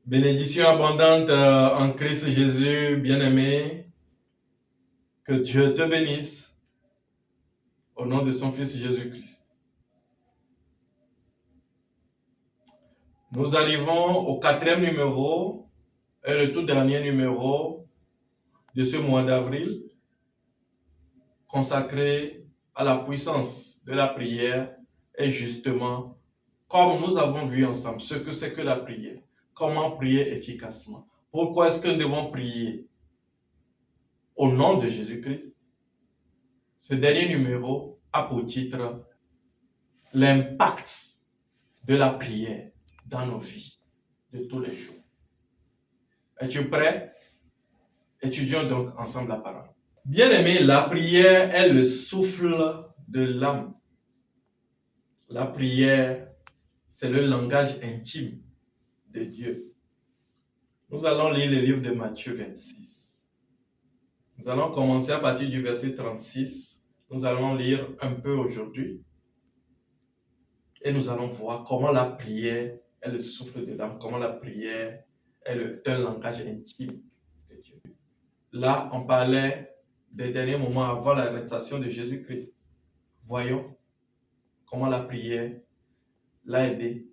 Bénédiction abondante en Christ Jésus, bien-aimé. Que Dieu te bénisse au nom de son Fils Jésus-Christ. Nous arrivons au 4e numéro et le tout dernier numéro de ce mois d'avril consacré à la puissance de la prière et justement, comme nous avons vu ensemble ce que c'est que la prière, comment prier efficacement, pourquoi est-ce que nous devons prier au nom de Jésus-Christ. Ce dernier numéro a pour titre l'impact de la prière dans nos vies de tous les jours. Es-tu prêt? Étudions donc ensemble la parole. Bien-aimé, la prière est le souffle de l'âme. La prière, c'est le langage intime de Dieu. Nous allons lire le livre de Matthieu 26. Nous allons commencer à partir du verset 36. Nous allons lire un peu aujourd'hui. Et nous allons voir comment la prière est le souffle de l'âme, comment la prière est un langage intime de Dieu. Là, on parlait des derniers moments avant l'arrestation de Jésus-Christ. Voyons comment la prière l'a aidé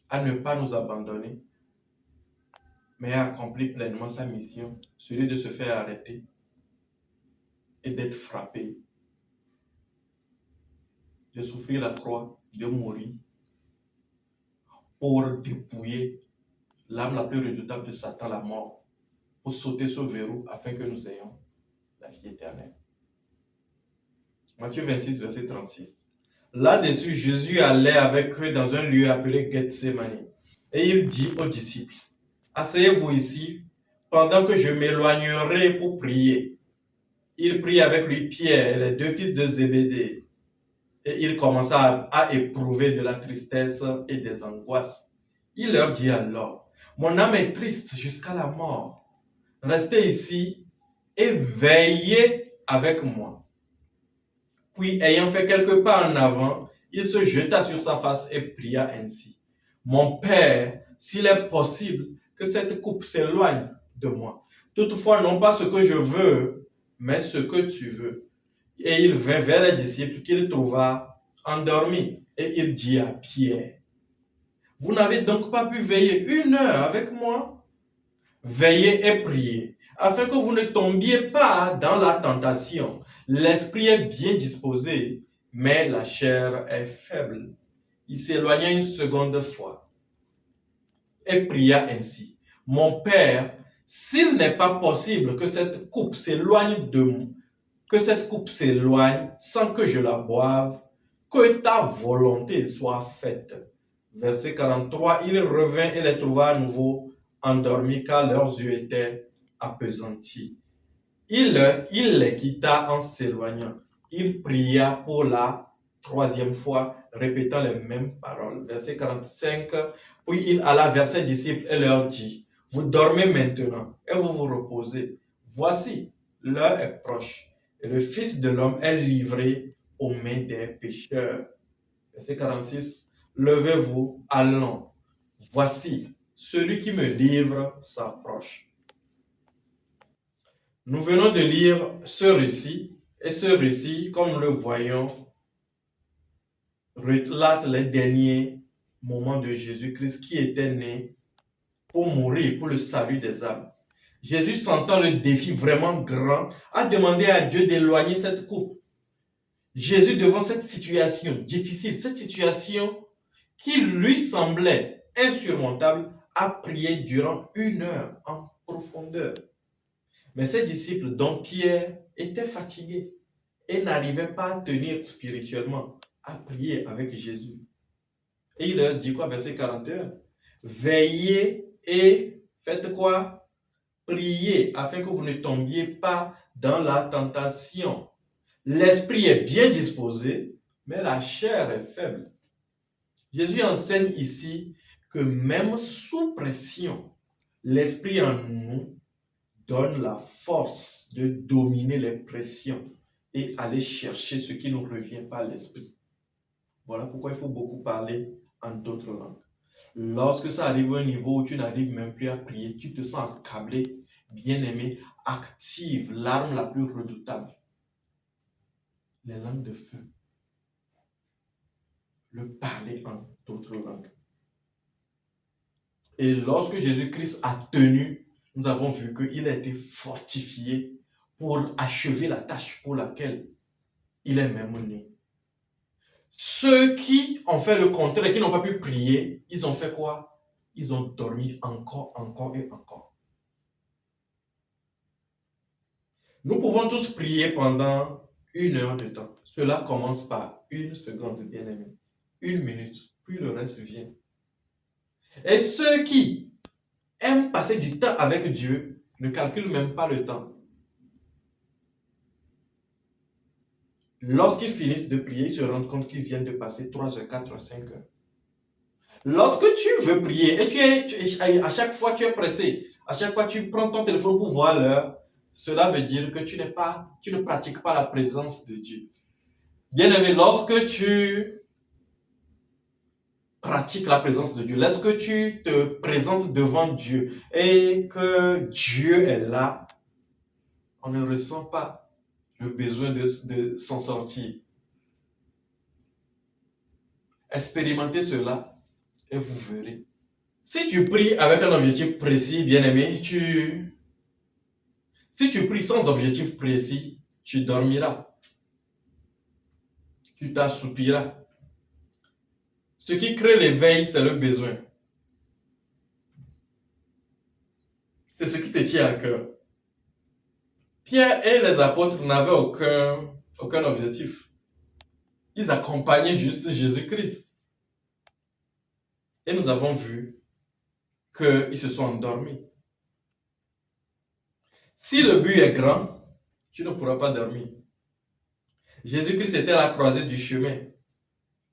à ne pas nous abandonner, mais à accomplir pleinement sa mission, celui de se faire arrêter et d'être frappé, de souffrir la croix, de mourir, pour dépouiller l'âme la plus redoutable de Satan, la mort, pour sauter ce verrou afin que nous ayons la vie éternelle. Matthieu 26, verset 36. Là-dessus, Jésus allait avec eux dans un lieu appelé Gethsémani. Et il dit aux disciples, asseyez-vous ici pendant que je m'éloignerai pour prier. Il prit avec lui Pierre et les deux fils de Zébédée. Et il commença à éprouver de la tristesse et des angoisses. Il leur dit alors, mon âme est triste jusqu'à la mort. Restez ici et veillez avec moi. Puis, ayant fait quelques pas en avant, il se jeta sur sa face et pria ainsi. Mon Père, s'il est possible que cette coupe s'éloigne de moi. Toutefois, non pas ce que je veux, mais ce que tu veux. Et il vint vers les disciples qu'il trouva endormis. Et il dit à Pierre, vous n'avez donc pas pu veiller 1 heure avec moi? Veillez et priez, afin que vous ne tombiez pas dans la tentation. L'esprit est bien disposé, mais la chair est faible. Il s'éloigna une seconde fois et pria ainsi. Mon Père, s'il n'est pas possible que cette coupe s'éloigne de moi, que cette coupe s'éloigne sans que je la boive, que ta volonté soit faite. Verset 43, il revint et les trouva à nouveau endormis car leurs yeux étaient appesantis. Il les quitta en s'éloignant. Il pria pour la 3e fois, répétant les mêmes paroles. Verset 45, puis il alla vers ses disciples et leur dit, vous dormez maintenant et vous vous reposez. Voici, l'heure est proche et le Fils de l'homme est livré aux mains des pécheurs. Verset 46, levez-vous, allons. Voici, celui qui me livre s'approche. Nous venons de lire ce récit, et ce récit, comme nous le voyons, relate les derniers moments de Jésus-Christ qui était né pour mourir, pour le salut des âmes. Jésus, sentant le défi vraiment grand, a demandé à Dieu d'éloigner cette coupe. Jésus, devant cette situation difficile, cette situation qui lui semblait insurmontable, a prié durant 1 heure en profondeur. Mais ses disciples, dont Pierre, étaient fatigués et n'arrivaient pas à tenir spirituellement, à prier avec Jésus. Et il leur dit quoi, verset 41? Veillez et faites quoi? Priez afin que vous ne tombiez pas dans la tentation. L'esprit est bien disposé, mais la chair est faible. Jésus enseigne ici que même sous pression, l'esprit en nous donne la force de dominer les pressions et aller chercher ce qui ne nous revient pas à l'esprit. Voilà pourquoi il faut beaucoup parler en d'autres langues. Lorsque ça arrive à un niveau où tu n'arrives même plus à prier, tu te sens accablé, bien-aimé, active l'arme la plus redoutable, les langues de feu, le parler en d'autres langues. Et lorsque Jésus-Christ a tenu, nous avons vu qu'il a été fortifié pour achever la tâche pour laquelle il est même né. Ceux qui ont fait le contraire, qui n'ont pas pu prier, ils ont fait quoi? Ils ont dormi encore et encore. Nous pouvons tous prier pendant 1 heure de temps. Cela commence par 1 seconde, bien-aimé. 1 minute, puis le reste vient. Et ceux qui aiment passer du temps avec Dieu ne calculent même pas le temps. Lorsqu'ils finissent de prier, ils se rendent compte qu'ils viennent de passer 3 heures, 4 heures, 5 heures. Lorsque tu veux prier et à chaque fois tu es pressé, à chaque fois tu prends ton téléphone pour voir l'heure, cela veut dire que tu ne pratiques pas la présence de Dieu. Bien-aimé, lorsque tu pratiques la présence de Dieu, lorsque tu te présentes devant Dieu et que Dieu est là, on ne ressent pas le besoin de s'en sortir. Expérimentez cela et vous verrez. Si tu pries avec un objectif précis, bien-aimé, si tu pries sans objectif précis, tu dormiras. Tu t'assoupiras. Ce qui crée l'éveil, c'est le besoin. C'est ce qui te tient à cœur. Pierre et les apôtres n'avaient aucun objectif. Ils accompagnaient juste Jésus-Christ. Et nous avons vu qu'ils se sont endormis. Si le but est grand, tu ne pourras pas dormir. Jésus-Christ était à la croisée du chemin.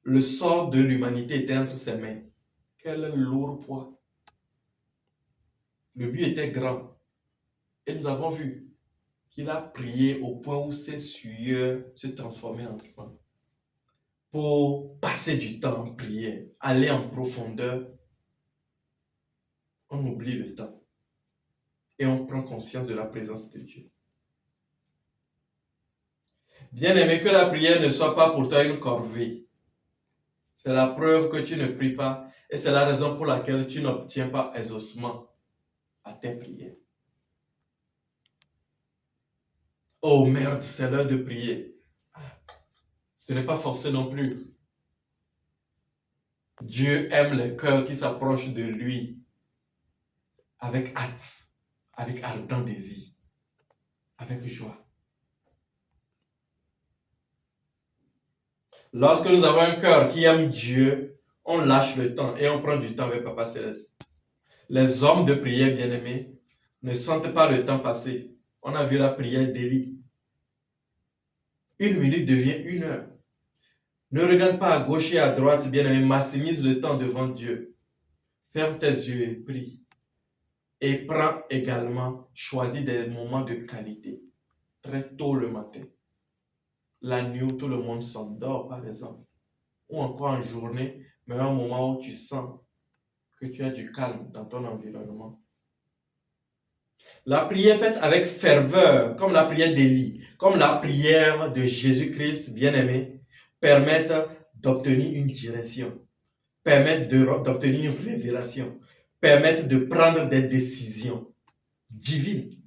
Le sort de l'humanité était entre ses mains. Quel lourd poids. Le but était grand. Et nous avons vu qu'il a prié au point où ses sueurs se transformaient en sang. Pour passer du temps en prière, aller en profondeur, on oublie le temps. Et on prend conscience de la présence de Dieu. Bien-aimé, que la prière ne soit pas pour toi une corvée. C'est la preuve que tu ne pries pas et c'est la raison pour laquelle tu n'obtiens pas exaucement à tes prières. Oh merde, c'est l'heure de prier. Ce n'est pas forcé non plus. Dieu aime les cœurs qui s'approchent de lui avec hâte, avec ardent désir, avec joie. Lorsque nous avons un cœur qui aime Dieu, on lâche le temps et on prend du temps avec Papa Céleste. Les hommes de prière, bien-aimés, ne sentent pas le temps passer. On a vu la prière d'Élie. 1 minute devient 1 heure. Ne regarde pas à gauche et à droite, bien-aimé, maximise le temps devant Dieu. Ferme tes yeux et prie. Et prends également, choisis des moments de qualité. Très tôt le matin. La nuit où tout le monde s'endort, par exemple. Ou encore en journée, mais un moment où tu sens que tu as du calme dans ton environnement. La prière faite avec ferveur, comme la prière d'Élie, comme la prière de Jésus-Christ, bien-aimé, permettent d'obtenir une direction, permettent d'obtenir une révélation, permettent de prendre des décisions divines.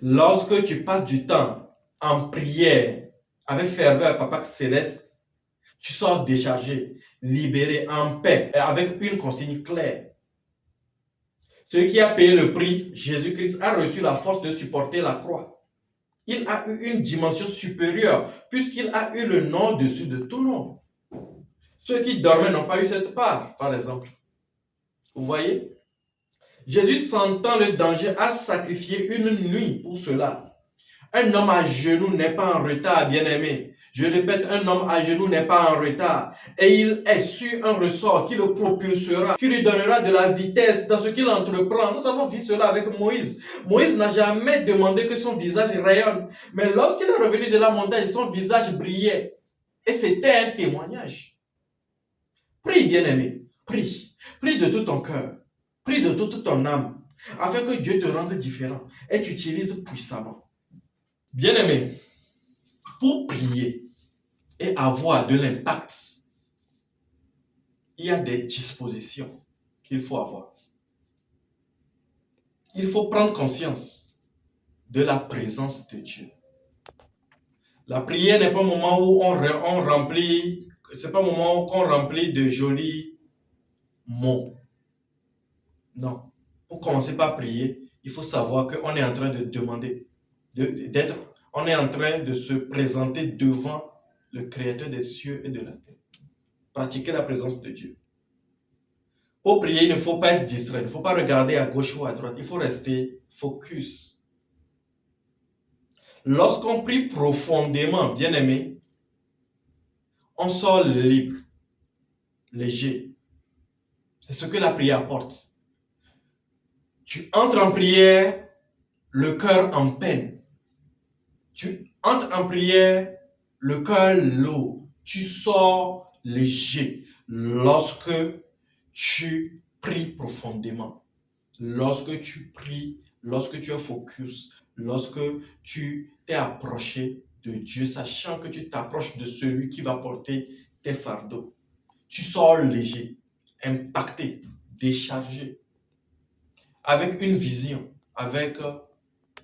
Lorsque tu passes du temps en prière avec ferveur, Papa Céleste, tu sors déchargé, libéré, en paix, avec une consigne claire. Celui qui a payé le prix, Jésus-Christ, a reçu la force de supporter la croix. Il a eu une dimension supérieure, puisqu'il a eu le nom au-dessus de tout nom. Ceux qui dormaient n'ont pas eu cette part, par exemple. Vous voyez? Jésus, sentant le danger, a sacrifié une nuit pour cela. Un homme à genoux n'est pas en retard, bien-aimé. Je répète, un homme à genoux n'est pas en retard. Et il est sur un ressort qui le propulsera, qui lui donnera de la vitesse dans ce qu'il entreprend. Nous avons vu cela avec Moïse. Moïse n'a jamais demandé que son visage rayonne. Mais lorsqu'il est revenu de la montagne, son visage brillait. Et c'était un témoignage. Prie, bien-aimé. Prie. Prie de tout ton cœur. Prie de toute ton âme. Afin que Dieu te rende différent et t'utilise puissamment. Bien-aimé, pour prier et avoir de l'impact, il y a des dispositions qu'il faut avoir. Il faut prendre conscience de la présence de Dieu. La prière n'est pas un moment où on remplit, c'est pas un moment qu'on remplit de jolis mots. Non. Pour commencer par prier, il faut savoir qu'on est en train de demander, on est en train de se présenter devant le Créateur des cieux et de la terre. Pratiquer la présence de Dieu. Pour prier, il ne faut pas être distrait, il ne faut pas regarder à gauche ou à droite, il faut rester focus. Lorsqu'on prie profondément, bien-aimé, on sort libre, léger. C'est ce que la prière apporte. Tu entres en prière, le cœur en peine. Tu entres en prière, le cœur lourd. Tu sors léger lorsque tu pries profondément. Lorsque tu pries, lorsque tu es focus, lorsque tu t'es approché de Dieu, sachant que tu t'approches de celui qui va porter tes fardeaux. Tu sors léger, impacté, déchargé, avec une vision, avec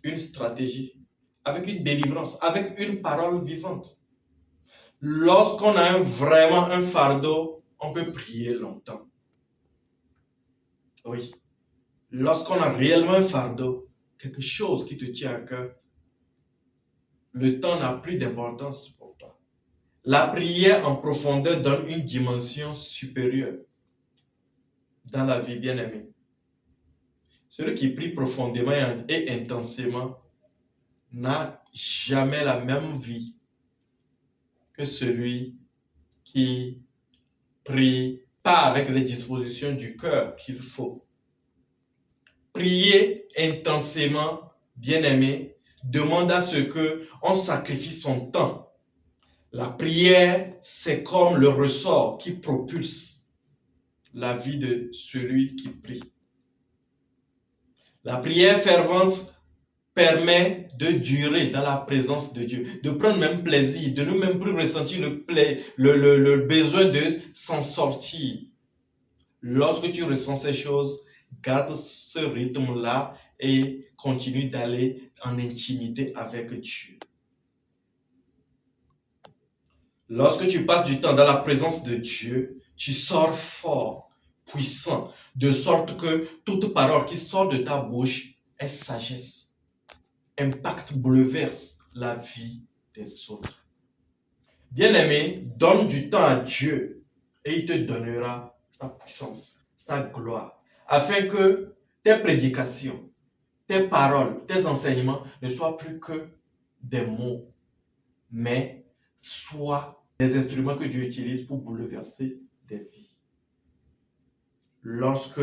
une stratégie, avec une délivrance, avec une parole vivante. Lorsqu'on a vraiment un fardeau, on peut prier longtemps. Oui. Lorsqu'on a réellement un fardeau, quelque chose qui te tient à cœur, le temps n'a plus d'importance pour toi. La prière en profondeur donne une dimension supérieure dans la vie, bien-aimée. Celui qui prie profondément et intensément n'a jamais la même vie que celui qui prie pas avec les dispositions du cœur qu'il faut. Prier intensément, bien-aimé, demande à ce qu'on sacrifie son temps. La prière, c'est comme le ressort qui propulse la vie de celui qui prie. La prière fervente permet de durer dans la présence de Dieu, de prendre même plaisir, de ne même plus ressentir le besoin de s'en sortir. Lorsque tu ressens ces choses, garde ce rythme-là et continue d'aller en intimité avec Dieu. Lorsque tu passes du temps dans la présence de Dieu, tu sors fort, puissant, de sorte que toute parole qui sort de ta bouche est sagesse, impacte, bouleverse la vie des autres. Bien-aimé, donne du temps à Dieu et il te donnera sa puissance, sa gloire, afin que tes prédications, tes paroles, tes enseignements ne soient plus que des mots, mais soient des instruments que Dieu utilise pour bouleverser des vies. Lorsque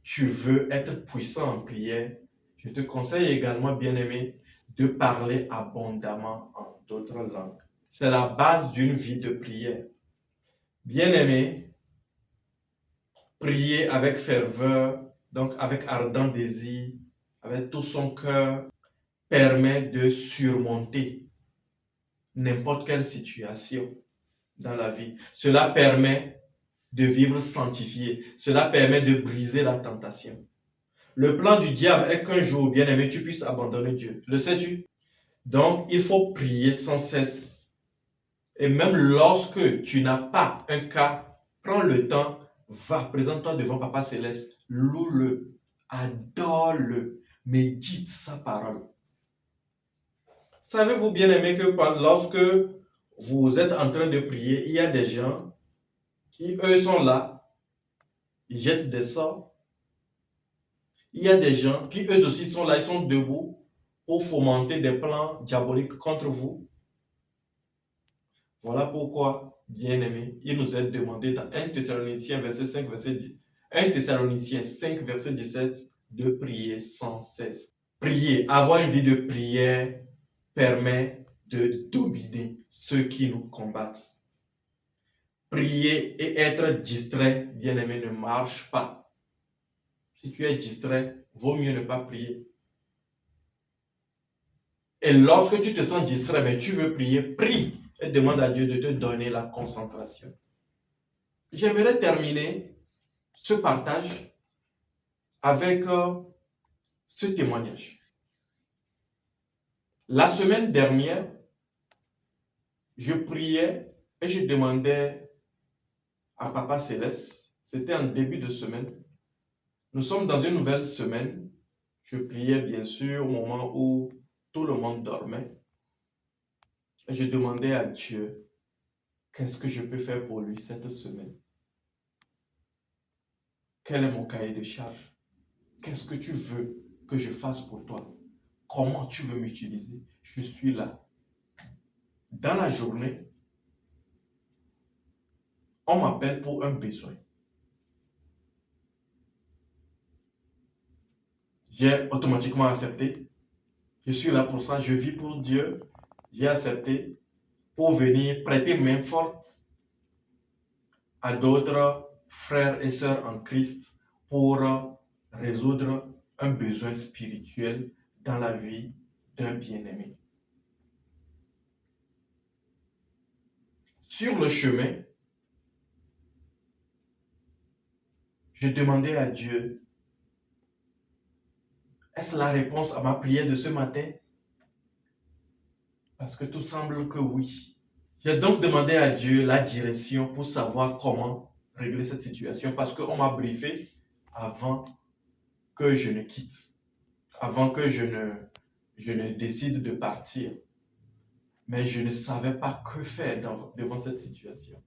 tu veux être puissant en prière, je te conseille également, bien-aimé, de parler abondamment en d'autres langues. C'est la base d'une vie de prière. Bien-aimé, prier avec ferveur, donc avec ardent désir, avec tout son cœur, permet de surmonter n'importe quelle situation dans la vie. Cela permet de vivre sanctifié. Cela permet de briser la tentation. Le plan du diable est qu'un jour, bien-aimé, tu puisses abandonner Dieu. Le sais-tu? Donc, il faut prier sans cesse. Et même lorsque tu n'as pas un cas, prends le temps, va, présente-toi devant Papa Céleste, loue-le, adore-le, médite sa parole. Savez-vous, bien-aimé, que lorsque vous êtes en train de prier, il y a des gens qui, eux, sont là, ils jettent des sorts. Il y a des gens qui, eux aussi, sont là, ils sont debout pour fomenter des plans diaboliques contre vous. Voilà pourquoi, bien-aimé, il nous est demandé dans 1 Thessaloniciens, verset 5, verset 10, 1 Thessaloniciens 5, verset 17, de prier sans cesse. Prier, avoir une vie de prière permet de dominer ceux qui nous combattent. prier et être distrait, bien-aimé, ne marche pas. Si tu es distrait, vaut mieux ne pas prier. Et lorsque tu te sens distrait, mais tu veux prier, prie et demande à Dieu de te donner la concentration. J'aimerais terminer ce partage avec ce témoignage. La semaine dernière, je priais et je demandais à Papa Céleste, c'était en début de semaine. Nous sommes dans une nouvelle semaine. Je priais bien sûr au moment où tout le monde dormait. Et je demandais à Dieu, qu'est-ce que je peux faire pour lui cette semaine? Quel est mon cahier de charge? Qu'est-ce que tu veux que je fasse pour toi? Comment tu veux m'utiliser? Je suis là. Dans la journée, on m'appelle pour un besoin. J'ai automatiquement accepté. Je suis là pour ça, je vis pour Dieu. J'ai accepté pour venir prêter main forte à d'autres frères et sœurs en Christ pour résoudre un besoin spirituel dans la vie d'un bien-aimé. Sur le chemin, je demandais à Dieu, est-ce la réponse à ma prière de ce matin? Parce que tout semble que oui. J'ai donc demandé à Dieu la direction pour savoir comment régler cette situation parce qu'on m'a briefé avant que je ne quitte, avant que je ne décide de partir. Mais je ne savais pas que faire devant cette situation.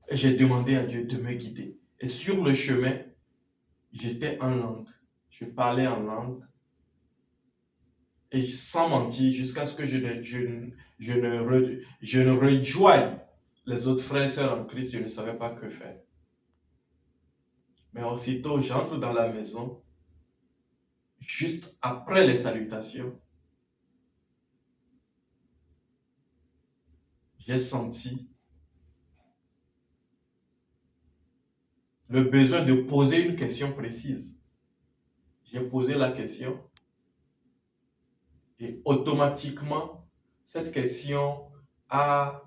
Et j'ai demandé à Dieu de me guider. Et sur le chemin, j'étais en langue. Je parlais en langue. Et sans mentir, jusqu'à ce que je ne rejoigne les autres frères et sœurs en Christ, je ne savais pas que faire. Mais aussitôt, j'entre dans la maison, juste après les salutations, j'ai senti le besoin de poser une question précise. J'ai posé la question et automatiquement, cette question a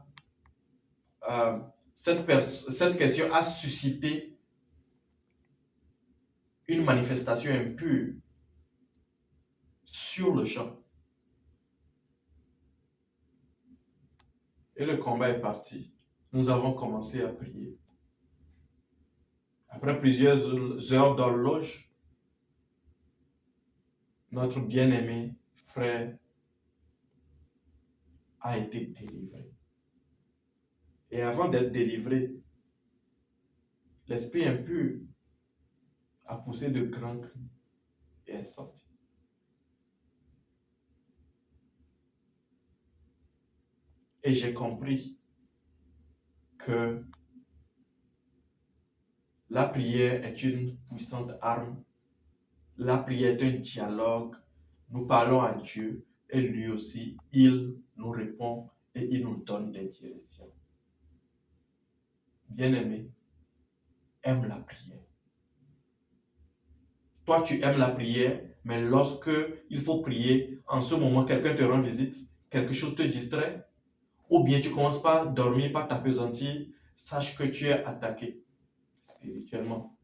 suscité une manifestation impure sur le champ. Et le combat est parti. Nous avons commencé à prier. Après plusieurs heures d'horloge, notre bien-aimé frère a été délivré. Et avant d'être délivré, l'esprit impur a poussé de grands cris et est sorti. Et j'ai compris que la prière est une puissante arme. La prière est un dialogue. Nous parlons à Dieu et lui aussi, il nous répond et il nous donne des directions. Bien-aimé, aime la prière. Toi, tu aimes la prière, mais lorsque il faut prier, en ce moment, quelqu'un te rend visite, quelque chose te distrait, ou bien tu commences par dormir, par t'appesantir, sache que tu es attaqué spirituellement.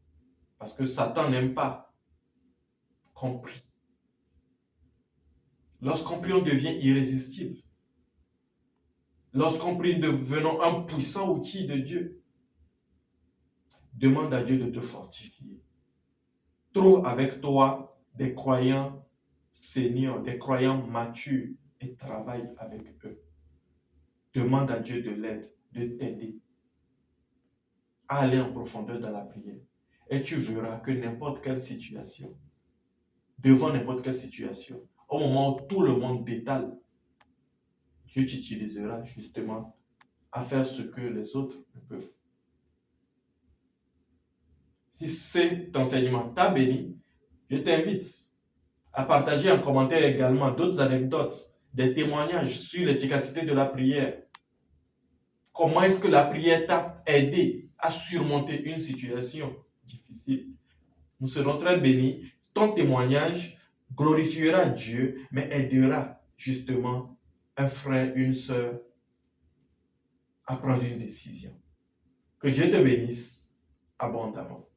Parce que Satan n'aime pas qu'on prie. Lorsqu'on prie, on devient irrésistible. Lorsqu'on prie, nous devenons un puissant outil de Dieu. Demande à Dieu de te fortifier. Trouve avec toi des croyants seniors, des croyants matures et travaille avec eux. Demande à Dieu de l'aide, de t'aider à aller en profondeur dans la prière. Et tu verras que n'importe quelle situation, devant n'importe quelle situation, au moment où tout le monde détale, Dieu t'utilisera justement à faire ce que les autres ne peuvent. Si cet enseignement t'a béni, je t'invite à partager en commentaire également d'autres anecdotes, des témoignages sur l'efficacité de la prière comment est-ce que la prière t'a aidé à surmonter une situation difficile. Nous serons très bénis. Ton témoignage glorifiera Dieu, mais aidera justement un frère, une sœur à prendre une décision. Que Dieu te bénisse abondamment.